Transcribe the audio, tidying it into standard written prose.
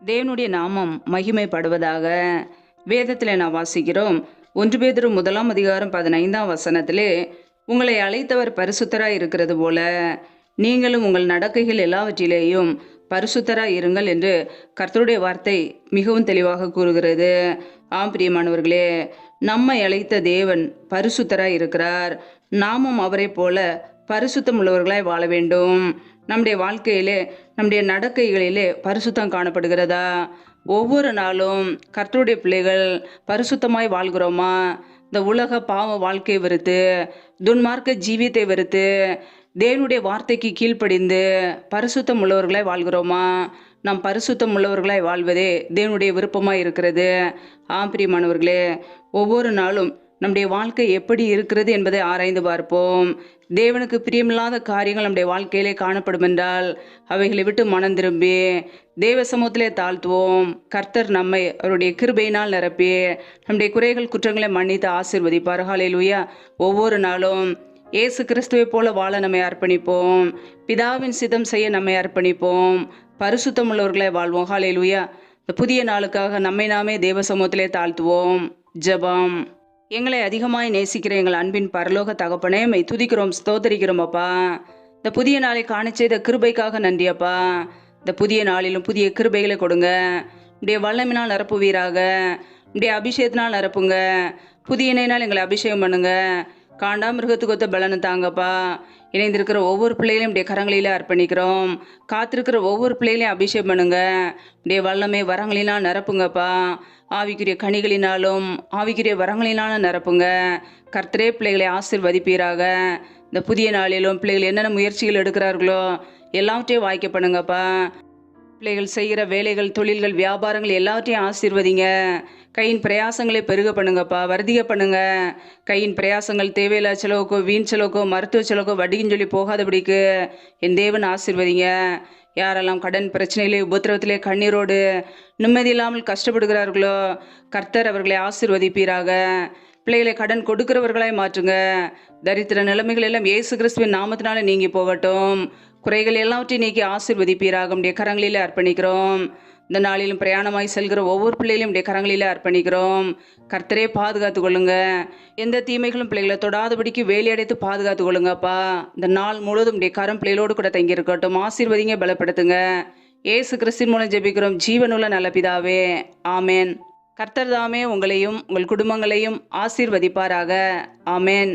தேவனுடைய நாமம் மகிமைப்படுவதாக. வேதத்தில் நான் வாசிக்கிறோம். 1 பேதுரு 1 அதிகாரம் 15 வசனத்திலே, உங்களை அழைத்தவர் பரிசுத்தராய் இருக்கிறது போல நீங்களும் உங்கள் நடக்கைகள் எல்லாவற்றிலேயும் பரிசுத்தராய் இருங்கள் என்று கர்த்தருடைய வார்த்தை மிகவும் தெளிவாக கூறுகிறது. ஆம் பிரியமானவர்களே, நம்மை அழைத்த தேவன் பரிசுத்தராய் இருக்கிறார். நாமும் அவரை போல பரிசுத்தம் உள்ளவர்களாய் வாழ வேண்டும். நம்முடைய வாழ்க்கையிலே, நம்முடைய நடக்கைகளிலே பரிசுத்தம் காணப்படுகிறதா? ஒவ்வொரு நாளும் கர்த்தருடைய பிள்ளைகள் பரிசுத்தமாய் வாழ்கிறோமா? இந்த உலக பாவ வாழ்க்கையை வெறுத்து, துன்மார்க்க ஜீவியத்தை வெறுத்து, தேவனுடைய வார்த்தைக்கு கீழ்ப்படிந்து பரிசுத்தம் உள்ளவர்களாய் வாழ்கிறோமா? நாம் பரிசுத்தம் உள்ளவர்களாய் வாழ்வதே தேவனுடைய விருப்பமாய் இருக்கிறது. ஆம் பிரியமானவர்களே, ஒவ்வொரு நாளும் நம்முடைய வாழ்க்கை எப்படி இருக்கிறது என்பதை ஆராய்ந்து பார்ப்போம். தேவனுக்கு பிரியமில்லாத காரியங்கள் நம்முடைய வாழ்க்கையிலே காணப்படும் என்றால் அவைகளை விட்டு மனம் திரும்பி தேவ சமூகத்திலே தாழ்த்துவோம். கர்த்தர் நம்மை அவருடைய கிருபையினால் நிரப்பி நம்முடைய குறைகள் குற்றங்களை மன்னித்து ஆசீர்வதிப்பார். ஹல்லேலூயா. ஒவ்வொரு நாளும் இயேசு கிறிஸ்துவை போல வாழ நம்மை அர்ப்பணிப்போம். பிதாவின் சித்தம் செய்ய நம்மை அர்ப்பணிப்போம். பரிசுத்தம் உள்ளவர்களை வாழ்வோம். ஹல்லேலூயா. இந்த புதிய நாளுக்காக நம்மை நாமே தேவ சமூகத்திலே தாழ்த்துவோம். ஜெபம். எங்களை அதிகமாய் நேசிக்கிற எங்கள் அன்பின் பரலோக தகப்பனே, மை துதிக்கிறோம், ஸ்தோத்தரிக்கிறோம் அப்பா. இந்த புதிய நாளை காண செய்த கிருபைக்காக நன்றி அப்பா. இந்த புதிய நாளிலும் புதிய கிருபைகளை கொடுங்க. உடைய வல்லமினால் நிரப்புவீராக. உடைய அபிஷேகத்தினால் நிரப்புங்க. புதிய நாள் எங்களை அபிஷேகம் பண்ணுங்க. காண்டாமிருகத்துக்கு ஒத்த பலனை தாங்கப்பா. இணைந்திருக்கிற ஒவ்வொரு பிள்ளைகளையும் உடைய கரங்களிலே அர்ப்பணிக்கிறோம். காத்திருக்கிற ஒவ்வொரு பிள்ளைகளையும் அபிஷேகம் பண்ணுங்க. உடைய வல்லமை வரங்களினால் நிரப்புங்கப்பா. ஆவிக்குரிய கனிகளினாலும் ஆவிக்குரிய வரங்களினாலும் நிரப்புங்க. கர்த்தரே பிள்ளைகளை ஆசீர்வதிப்பீராக. இந்த புதிய நாளிலும் பிள்ளைகள் என்னென்ன முயற்சிகள் எடுக்கிறார்களோ எல்லாவற்றையும் வாய்க்க பண்ணுங்கப்பா. பிள்ளைகள் செய்கிற வேலைகள், தொழில்கள், வியாபாரங்கள் எல்லாவற்றையும் ஆசீர்வதிங்க. கையின் பிரயாசங்களை பெருக பண்ணுங்கப்பா, வர்த்திக பண்ணுங்க. கையின் பிரயாசங்கள் தேவையில்லா செலவுக்கோ, வீண் செலவுக்கோ, மருத்துவ செலவுக்கோ, வட்டிக்குன்னு சொல்லி போகாதபடிக்கு என் தேவன் ஆசீர்வதிங்க. யாரெல்லாம் கடன் பிரச்சனையிலே, உபத்திரவத்திலே, கண்ணீரோடு நிம்மதி இல்லாமல் கஷ்டப்படுகிறார்களோ கர்த்தர் அவர்களை ஆசீர்வதிப்பீராக. பிள்ளைகளை கடன் கொடுக்கிறவர்களாய் மாற்றுங்க. தரித்திர நிலைமைகள் எல்லாம் இயேசு கிறிஸ்துவின் நாமத்தினால நீங்கி போகட்டும். குறைகள் எல்லாவற்றையும் நீக்கி ஆசீர்வதிப்பீராக. உடைய கரங்களிலே அர்ப்பணிக்கிறோம். இந்த நாளிலும் பிரயாணமாய் செல்கிற ஒவ்வொரு பிள்ளைகளையும் உடைய கரங்களிலே அர்ப்பணிக்கிறோம். கர்த்தரே பாதுகாத்து கொள்ளுங்க. எந்த தீமைகளும் பிள்ளைகளை தொடாதபடிக்கு வேலையடைத்து பாதுகாத்து கொள்ளுங்கப்பா. இந்த நாள் முழுவதும் உடைய கரம் பிள்ளைகளோடு கூட தங்கி இருக்கட்டும். ஆசீர்வதிங்க, பலப்படுத்துங்க. இயேசு கிறிஸ்துவின் மூலம் ஜெபிக்கிறோம் ஜீவனுள்ள நல்ல பிதாவே, ஆமேன். கர்த்தர் தாமே உங்களையும் உங்கள் குடும்பங்களையும் ஆசீர்வதிப்பாராக. ஆமேன்.